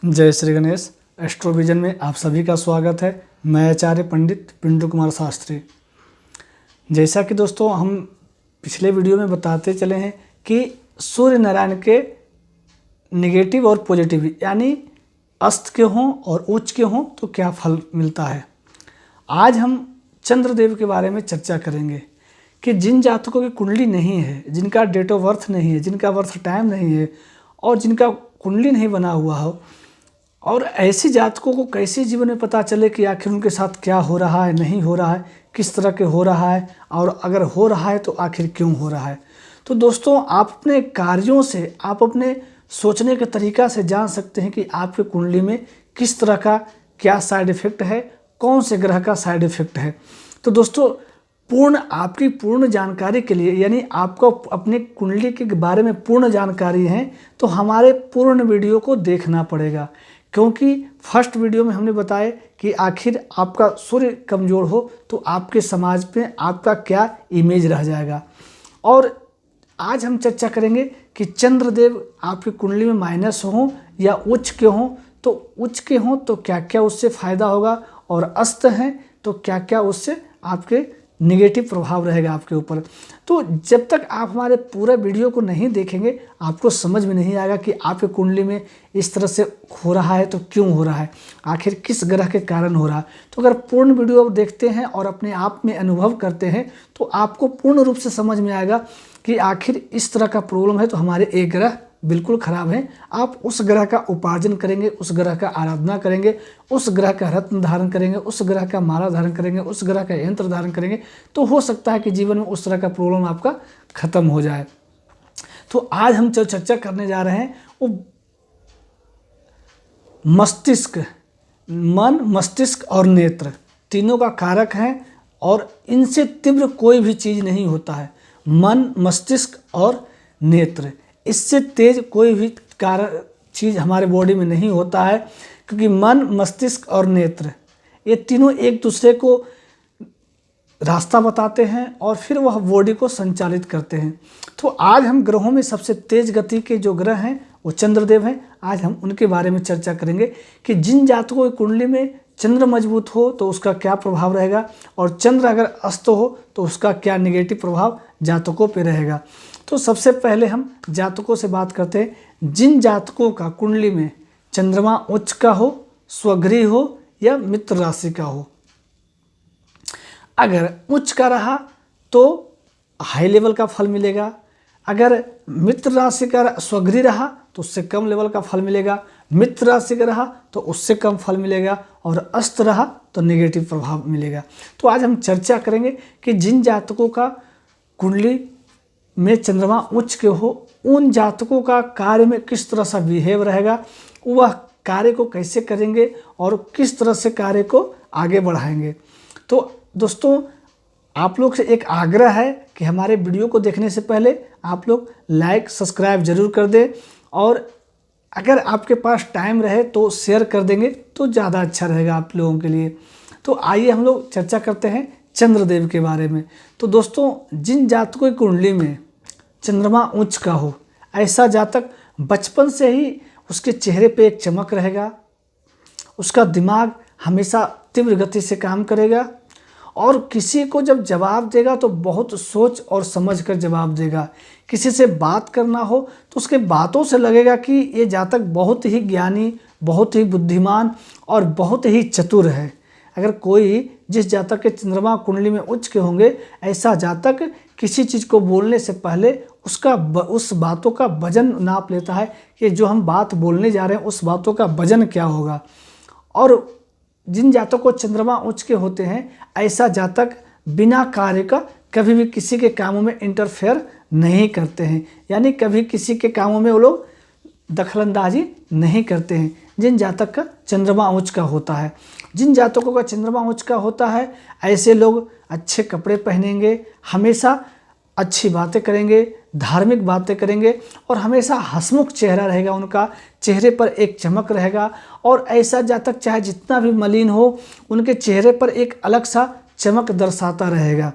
जय श्री गणेश। एस्ट्रोविजन में आप सभी का स्वागत है। मैं आचार्य पंडित पिंटू कुमार शास्त्री। जैसा कि दोस्तों हम पिछले वीडियो में बताते चले हैं कि सूर्य नारायण के नेगेटिव और पॉजिटिव यानी अस्त के हों और उच्च के हों तो क्या फल मिलता है। आज हम चंद्रदेव के बारे में चर्चा करेंगे कि जिन जातकों की कुंडली नहीं है, जिनका डेट ऑफ बर्थ नहीं है, जिनका बर्थ टाइम नहीं है और जिनका कुंडली नहीं बना हुआ हो, और ऐसी जातकों को कैसे जीवन में पता चले कि आखिर उनके साथ क्या हो रहा है, नहीं हो रहा है, किस तरह के हो रहा है, और अगर हो रहा है तो आखिर क्यों हो रहा है। तो दोस्तों आप अपने कार्यों से, आप अपने सोचने के तरीका से जान सकते हैं कि आपके कुंडली में किस तरह का क्या साइड इफ़ेक्ट है, कौन से ग्रह का साइड इफ़ेक्ट है। तो दोस्तों आपकी पूर्ण जानकारी के लिए, यानी आपको अपने कुंडली के बारे में पूर्ण जानकारी है तो हमारे पूर्ण वीडियो को देखना पड़ेगा, क्योंकि फर्स्ट वीडियो में हमने बताया कि आखिर आपका सूर्य कमज़ोर हो तो आपके समाज में आपका क्या इमेज रह जाएगा। और आज हम चर्चा करेंगे कि चंद्रदेव आपकी कुंडली में माइनस हों या उच्च के हों, तो उच्च के हों तो क्या क्या उससे फ़ायदा होगा, और अस्त हैं तो क्या क्या उससे आपके नेगेटिव प्रभाव रहेगा आपके ऊपर। तो जब तक आप हमारे पूरे वीडियो को नहीं देखेंगे आपको समझ में नहीं आएगा कि आपके कुंडली में इस तरह से हो रहा है तो क्यों हो रहा है, आखिर किस ग्रह के कारण हो रहा है। तो अगर पूर्ण वीडियो आप देखते हैं और अपने आप में अनुभव करते हैं तो आपको पूर्ण रूप से समझ में आएगा कि आखिर इस तरह का प्रॉब्लम है तो हमारे एक ग्रह बिल्कुल ख़राब है। आप उस ग्रह का उपार्जन करेंगे, उस ग्रह का आराधना करेंगे, उस ग्रह का रत्न धारण करेंगे, उस ग्रह का माला धारण करेंगे, उस ग्रह का यंत्र धारण करेंगे, तो हो सकता है कि जीवन में उस तरह का प्रॉब्लम आपका खत्म हो जाए। तो आज हम जो चर्चा करने जा रहे हैं वो मस्तिष्क, मन, मस्तिष्क और नेत्र तीनों का कारक है, और इनसे तीव्र कोई भी चीज़ नहीं होता है। मन, मस्तिष्क और नेत्र, इससे तेज कोई भी चीज़ हमारे बॉडी में नहीं होता है, क्योंकि मन, मस्तिष्क और नेत्र ये तीनों एक दूसरे को रास्ता बताते हैं और फिर वह बॉडी को संचालित करते हैं। तो आज हम ग्रहों में सबसे तेज गति के जो ग्रह हैं वो चंद्रदेव हैं। आज हम उनके बारे में चर्चा करेंगे कि जिन जातकों की कुंडली में चंद्र मजबूत हो तो उसका क्या प्रभाव रहेगा, और चंद्र अगर अस्त हो तो उसका क्या नेगेटिव प्रभाव जातकों पे रहेगा। तो सबसे पहले हम जातकों से बात करते हैं। जिन जातकों का कुंडली में चंद्रमा उच्च का हो, स्वगृह हो या मित्र राशि का हो, अगर उच्च का रहा तो हाई लेवल का फल मिलेगा, अगर मित्र राशि का स्वगृह रहा तो उससे कम लेवल का फल मिलेगा, मित्र राशि का रहा तो उससे कम फल मिलेगा, और अस्त रहा तो नेगेटिव प्रभाव मिलेगा। तो आज हम चर्चा करेंगे कि जिन जातकों का कुंडली में चंद्रमा उच्च के हो उन जातकों का कार्य में किस तरह सा बिहेव रहेगा, वह कार्य को कैसे करेंगे और किस तरह से कार्य को आगे बढ़ाएंगे। तो दोस्तों आप लोग से एक आग्रह है कि हमारे वीडियो को देखने से पहले आप लोग लाइक सब्सक्राइब जरूर कर दें, और अगर आपके पास टाइम रहे तो शेयर कर देंगे तो ज़्यादा अच्छा रहेगा आप लोगों के लिए। तो आइए हम लोग चर्चा करते हैं चंद्रदेव के बारे में। तो दोस्तों जिन जातकों की कुंडली में चंद्रमा उच्च का हो, ऐसा जातक बचपन से ही उसके चेहरे पे एक चमक रहेगा, उसका दिमाग हमेशा तीव्र गति से काम करेगा, और किसी को जब जवाब देगा तो बहुत सोच और समझ कर जवाब देगा। किसी से बात करना हो तो उसके बातों से लगेगा कि ये जातक बहुत ही ज्ञानी, बहुत ही बुद्धिमान और बहुत ही चतुर है। अगर कोई जिस जातक के चंद्रमा कुंडली में उच्च के होंगे, ऐसा जातक किसी चीज़ को बोलने से पहले उस बातों का वजन नाप लेता है कि जो हम बात बोलने जा रहे हैं उस बातों का वजन क्या होगा। और जिन जातकों को चंद्रमा उच्च के होते हैं, ऐसा जातक बिना कार्य का कभी भी किसी के कामों में इंटरफेयर नहीं करते हैं, यानी कभी किसी के कामों में वो लोग दखलंदाजी नहीं करते हैं। जिन जातक का चंद्रमा उच्च का होता है, जिन जातकों का चंद्रमा उच्च का होता है, ऐसे लोग अच्छे कपड़े पहनेंगे, हमेशा अच्छी बातें करेंगे, धार्मिक बातें करेंगे, और हमेशा हंसमुख चेहरा रहेगा, उनका चेहरे पर एक चमक रहेगा। और ऐसा जातक चाहे जितना भी मलिन हो, उनके चेहरे पर एक अलग सा चमक दर्शाता रहेगा।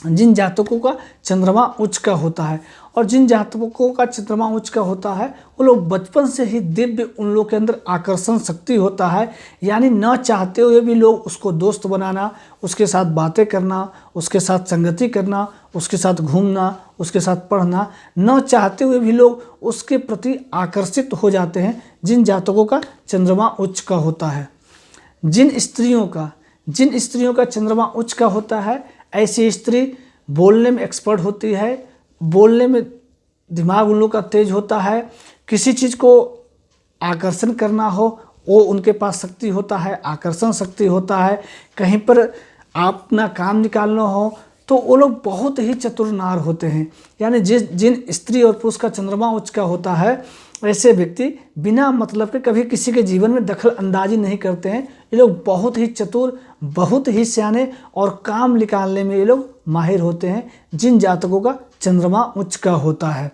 जिन जातकों का चंद्रमा उच्च का होता है, और जिन जातकों का चंद्रमा उच्च का होता है वो लोग बचपन से ही दिव्य, उन लोग के अंदर आकर्षण शक्ति होता है, यानी न चाहते हुए भी लोग उसको दोस्त बनाना, उसके साथ बातें करना, उसके साथ संगति करना, उसके साथ घूमना, उसके साथ पढ़ना, न चाहते हुए भी लोग उसके प्रति आकर्षित हो जाते हैं, जिन जातकों का चंद्रमा उच्च का होता है। जिन स्त्रियों का चंद्रमा उच्च का होता है, ऐसी स्त्री बोलने में एक्सपर्ट होती है, बोलने में दिमाग उन लोग का तेज होता है, किसी चीज़ को आकर्षण करना हो वो उनके पास शक्ति होता है, आकर्षण शक्ति होता है, कहीं पर अपना काम निकालना हो तो वो लोग बहुत ही चतुर नार होते हैं। यानी जिन स्त्री और पुरुष का चंद्रमा उच्च का होता है, ऐसे व्यक्ति बिना मतलब के कभी किसी के जीवन में दखल अंदाजी नहीं करते हैं। ये लोग बहुत ही चतुर, बहुत ही सियाने और काम निकालने में ये लोग माहिर होते हैं, जिन जातकों का चंद्रमा उच्च का होता है।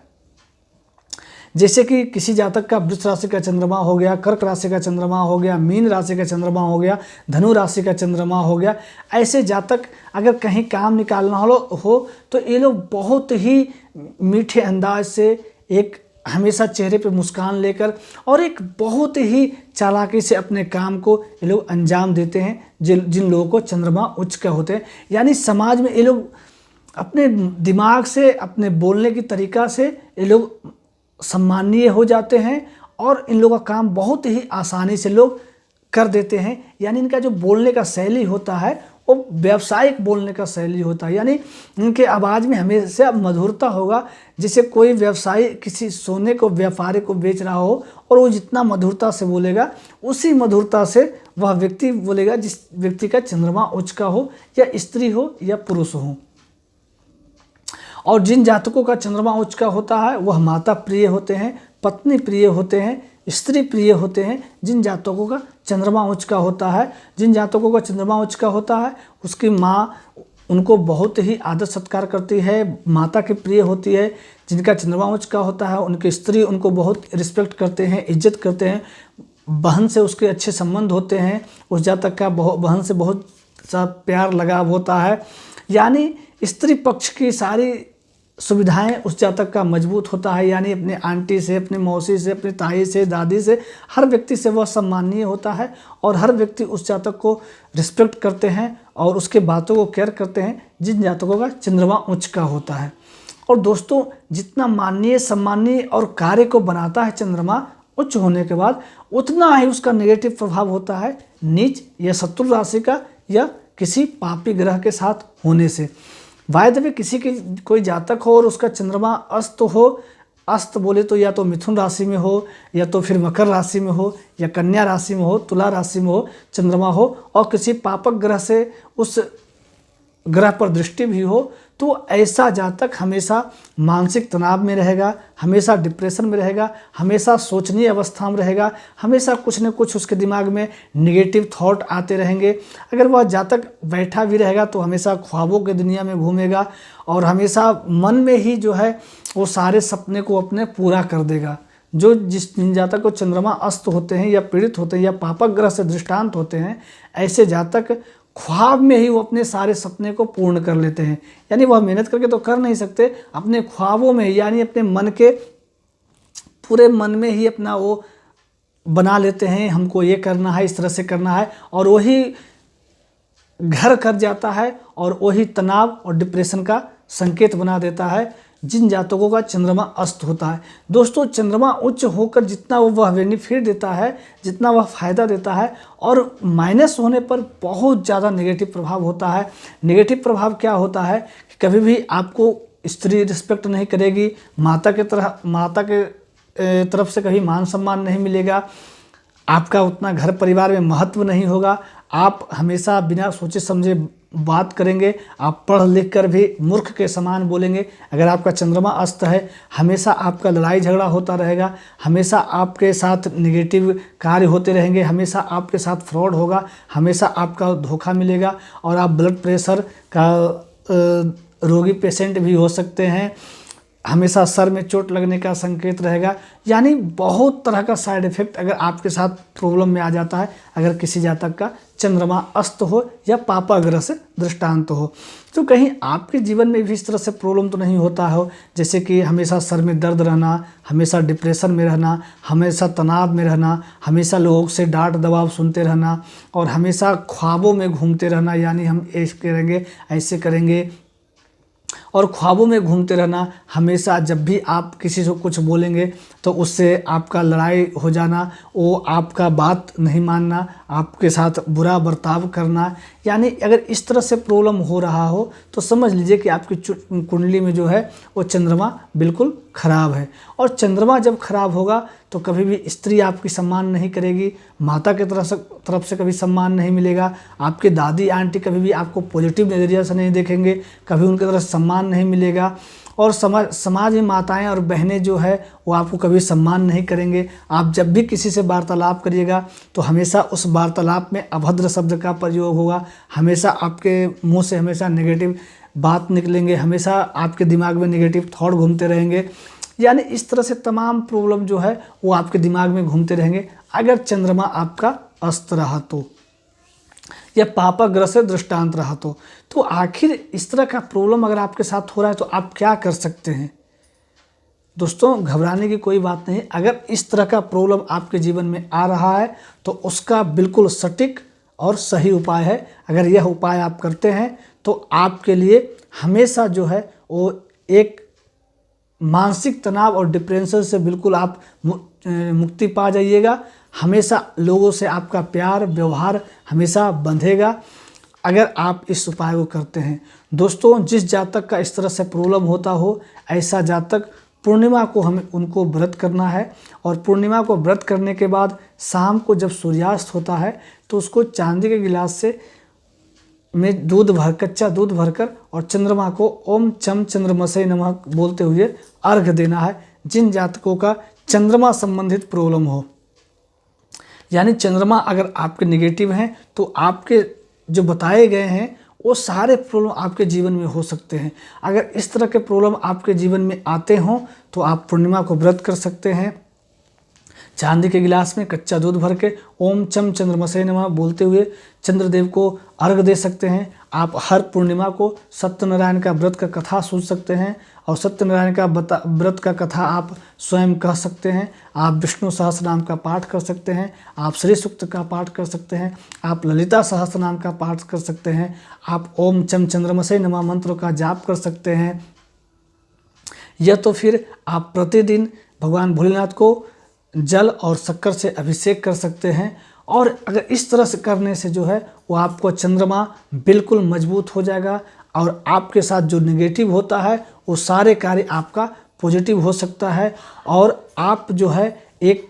जैसे कि किसी जातक का वृष राशि का चंद्रमा हो गया, कर्क राशि का चंद्रमा हो गया, मीन राशि का चंद्रमा हो गया, धनु राशि का चंद्रमा हो गया, ऐसे जातक अगर कहीं काम निकालना हो तो ये लोग बहुत ही मीठे अंदाज से, एक हमेशा चेहरे पे मुस्कान लेकर और एक बहुत ही चालाकी से अपने काम को ये लोग अंजाम देते हैं, जिन लोगों को चंद्रमा उच्च का होते हैं। यानी समाज में ये लोग अपने दिमाग से, अपने बोलने की तरीका से ये लोग सम्मानीय हो जाते हैं और इन लोगों का काम बहुत ही आसानी से लोग कर देते हैं। यानी इनका जो बोलने का शैली होता है वो व्यावसायिक बोलने का शैली होता है, यानी इनके आवाज़ में हमेशा मधुरता होगा। जैसे कोई व्यवसायी किसी सोने को, व्यापारी को बेच रहा हो और वो जितना मधुरता से बोलेगा उसी मधुरता से वह व्यक्ति बोलेगा, जिस व्यक्ति का चंद्रमा उच्च का हो, या स्त्री हो या पुरुष हो। और जिन जातकों का चंद्रमा उच्च का होता है वह माता प्रिय होते हैं, पत्नी प्रिय होते हैं, स्त्री प्रिय होते हैं। जिन जातकों का चंद्रमा उच्च का होता है, जिन जातकों का चंद्रमा उच्च का होता है, उसकी माँ उनको बहुत ही आदर सत्कार करती है, माता की प्रिय होती है। जिनका चंद्रमा उच्च का होता है उनकी स्त्री उनको बहुत रिस्पेक्ट करते हैं, इज्जत करते हैं, बहन से उसके अच्छे संबंध होते हैं, उस जातक का बहन से बहुत सा प्यार लगाव होता है। यानी स्त्री पक्ष की सारी सुविधाएं उस जातक का मजबूत होता है, यानी अपने आंटी से, अपने मौसी से, अपने ताई से, दादी से, हर व्यक्ति से वह सम्मानीय होता है और हर व्यक्ति उस जातक को रिस्पेक्ट करते हैं और उसके बातों को केयर करते हैं, जिन जातकों का चंद्रमा उच्च का होता है। और दोस्तों, जितना माननीय, सम्मानीय और कार्य को बनाता है चंद्रमा उच्च होने के बाद, उतना ही उसका नेगेटिव प्रभाव होता है नीच या शत्रु राशि का या किसी पापी ग्रह के साथ होने से। वायद में किसी की कोई जातक हो और उसका चंद्रमा अस्त हो, अस्त बोले तो या तो मिथुन राशि में हो, या तो फिर मकर राशि में हो, या कन्या राशि में हो, तुला राशि में हो चंद्रमा हो, और किसी पापक ग्रह से उस ग्रह पर दृष्टि भी हो, तो ऐसा जातक हमेशा मानसिक तनाव में रहेगा, हमेशा डिप्रेशन में रहेगा, हमेशा सोचनीय अवस्था में रहेगा, हमेशा कुछ न कुछ उसके दिमाग में निगेटिव थॉट आते रहेंगे। अगर वह जातक बैठा भी रहेगा तो हमेशा ख्वाबों की दुनिया में घूमेगा और हमेशा मन में ही जो है वो सारे सपने को अपने पूरा कर देगा। जिन जातक को चंद्रमा अस्त होते हैं या पीड़ित होते हैं या पापक ग्रह से दृष्टांत होते हैं, ऐसे जातक ख्वाब में ही वो अपने सारे सपने को पूर्ण कर लेते हैं। यानी वह मेहनत करके तो कर नहीं सकते, अपने ख्वाबों में, यानी अपने मन के पूरे मन में ही अपना वो बना लेते हैं, हमको ये करना है, इस तरह से करना है, और वही घर कर जाता है और वही तनाव और डिप्रेशन का संकेत बना देता है जिन जातकों का चंद्रमा अस्त होता है। दोस्तों, चंद्रमा उच्च होकर जितना वह बेनिफिट देता है, जितना वह फायदा देता है, और माइनस होने पर बहुत ज़्यादा नेगेटिव प्रभाव होता है। नेगेटिव प्रभाव क्या होता है कि कभी भी आपको स्त्री रिस्पेक्ट नहीं करेगी, माता के तरफ से कभी मान सम्मान नहीं मिलेगा, आपका उतना घर परिवार में महत्व नहीं होगा, आप हमेशा बिना सोचे समझे बात करेंगे, आप पढ़ लिख कर भी मूर्ख के समान बोलेंगे। अगर आपका चंद्रमा अस्त है, हमेशा आपका लड़ाई झगड़ा होता रहेगा, हमेशा आपके साथ नेगेटिव कार्य होते रहेंगे, हमेशा आपके साथ फ्रॉड होगा, हमेशा आपका धोखा मिलेगा और आप ब्लड प्रेशर का रोगी पेशेंट भी हो सकते हैं। हमेशा सर में चोट लगने का संकेत रहेगा। यानी बहुत तरह का साइड इफेक्ट अगर आपके साथ प्रॉब्लम में आ जाता है, अगर किसी जातक का चंद्रमा अस्त हो या पापा ग्रह से दृष्टांत हो। तो कहीं आपके जीवन में भी इस तरह से प्रॉब्लम तो नहीं होता हो, जैसे कि हमेशा सर में दर्द रहना, हमेशा डिप्रेशन में रहना, हमेशा तनाव में रहना, हमेशा लोगों से डांट दबाव सुनते रहना और हमेशा ख्वाबों में घूमते रहना, यानी हम ऐसे करेंगे ऐसे करेंगे और ख्वाबों में घूमते रहना। हमेशा जब भी आप किसी से कुछ बोलेंगे तो उससे आपका लड़ाई हो जाना, वो आपका बात नहीं मानना, आपके साथ बुरा बर्ताव करना। यानी अगर इस तरह से प्रॉब्लम हो रहा हो तो समझ लीजिए कि आपकी कुंडली में जो है वो चंद्रमा बिल्कुल खराब है। और चंद्रमा जब खराब होगा तो कभी भी स्त्री आपकी सम्मान नहीं करेगी, माता के तरफ से कभी सम्मान नहीं मिलेगा, आपके दादी आंटी कभी भी आपको पॉजिटिव नज़रिया से नहीं देखेंगे, कभी उनकी तरफ सम्मान नहीं मिलेगा। और समाज में माताएं और बहनें जो है वो आपको कभी सम्मान नहीं करेंगे। आप जब भी किसी से वार्तालाप करिएगा तो हमेशा उस वार्तालाप में अभद्र शब्द का प्रयोग होगा, हमेशा आपके मुंह से हमेशा नेगेटिव बात निकलेंगे, हमेशा आपके दिमाग में नेगेटिव थॉट घूमते रहेंगे। यानी इस तरह से तमाम प्रॉब्लम जो है वो आपके दिमाग में घूमते रहेंगे अगर चंद्रमा आपका अस्त रहा तो, या पापा ग्रह से दृष्टांत रहा तो आखिर इस तरह का प्रॉब्लम अगर आपके साथ हो रहा है तो आप क्या कर सकते हैं। दोस्तों घबराने की कोई बात नहीं। अगर इस तरह का प्रॉब्लम आपके जीवन में आ रहा है तो उसका बिल्कुल सटीक और सही उपाय है। अगर यह उपाय आप करते हैं तो आपके लिए हमेशा जो है वो एक मानसिक तनाव और डिप्रेशन से बिल्कुल आप मुक्ति पा जाइएगा। हमेशा लोगों से आपका प्यार व्यवहार हमेशा बंधेगा अगर आप इस उपाय को करते हैं। दोस्तों जिस जातक का इस तरह से प्रॉब्लम होता हो, ऐसा जातक पूर्णिमा को हमें उनको व्रत करना है और पूर्णिमा को व्रत करने के बाद शाम को जब सूर्यास्त होता है तो उसको चांदी के गिलास से में कच्चा दूध भरकर और चंद्रमा को ओम चम चंद्रमसे नमः बोलते हुए अर्घ देना है। जिन जातकों का चंद्रमा संबंधित प्रॉब्लम हो, यानी चंद्रमा अगर आपके नेगेटिव हैं तो आपके जो बताए गए हैं वो सारे प्रॉब्लम आपके जीवन में हो सकते हैं। अगर इस तरह के प्रॉब्लम आपके जीवन में आते हों तो आप पूर्णिमा को व्रत कर सकते हैं। चांदी के गिलास में कच्चा दूध भर के ओम चम चंद्रमसे नमः बोलते हुए चंद्रदेव को अर्घ दे सकते हैं। आप हर पूर्णिमा को सत्यनारायण का व्रत का कथा सुन सकते हैं और सत्यनारायण का व्रत का कथा आप स्वयं कह सकते हैं। आप विष्णु सहस्रनाम का पाठ कर सकते हैं, आप श्री सूक्त का पाठ कर सकते हैं, आप ललिता सहस्रनाम का पाठ कर सकते हैं, आप ओम चम चंद्रमसे नमः मंत्र का जाप कर सकते हैं। या तो फिर आप प्रतिदिन भगवान भोलेनाथ को जल और शक्कर से अभिषेक कर सकते हैं। और अगर इस तरह से करने से जो है वो आपको चंद्रमा बिल्कुल मजबूत हो जाएगा और आपके साथ जो नेगेटिव होता है वो सारे कार्य आपका पॉजिटिव हो सकता है। और आप जो है एक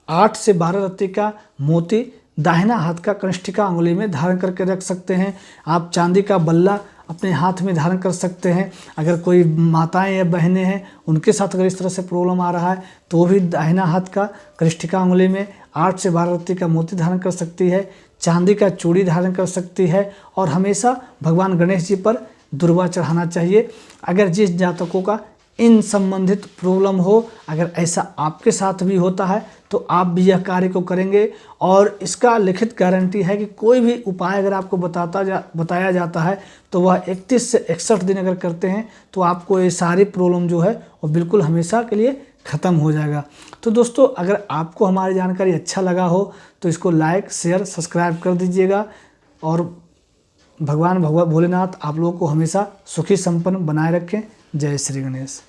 8 से 12 रत्ती का मोती दाहिना हाथ का कनिष्ठिका अंगुली में धारण करके रख सकते हैं। आप चांदी का बल्ला अपने हाथ में धारण कर सकते हैं। अगर कोई माताएं या बहनें हैं उनके साथ अगर इस तरह से प्रॉब्लम आ रहा है तो वो भी दाहिना हाथ का कनिष्ठिका अंगुली में 8 से 12 रत्ती का मोती धारण कर सकती है, चांदी का चूड़ी धारण कर सकती है और हमेशा भगवान गणेश जी पर दुर्वा चढ़ाना चाहिए। अगर जिस जातकों का इन संबंधित प्रॉब्लम हो, अगर ऐसा आपके साथ भी होता है तो आप भी यह कार्य को करेंगे और इसका लिखित गारंटी है कि कोई भी उपाय अगर आपको बताया जाता है तो वह 31 से 61 दिन अगर करते हैं तो आपको ये सारी प्रॉब्लम जो है वो बिल्कुल हमेशा के लिए ख़त्म हो जाएगा। तो दोस्तों अगर आपको हमारी जानकारी अच्छा लगा हो तो इसको लाइक शेयर सब्सक्राइब कर दीजिएगा और भगवान भोलेनाथ आप लोगों को हमेशा सुखी संपन्न बनाए रखें। जय श्री गणेश।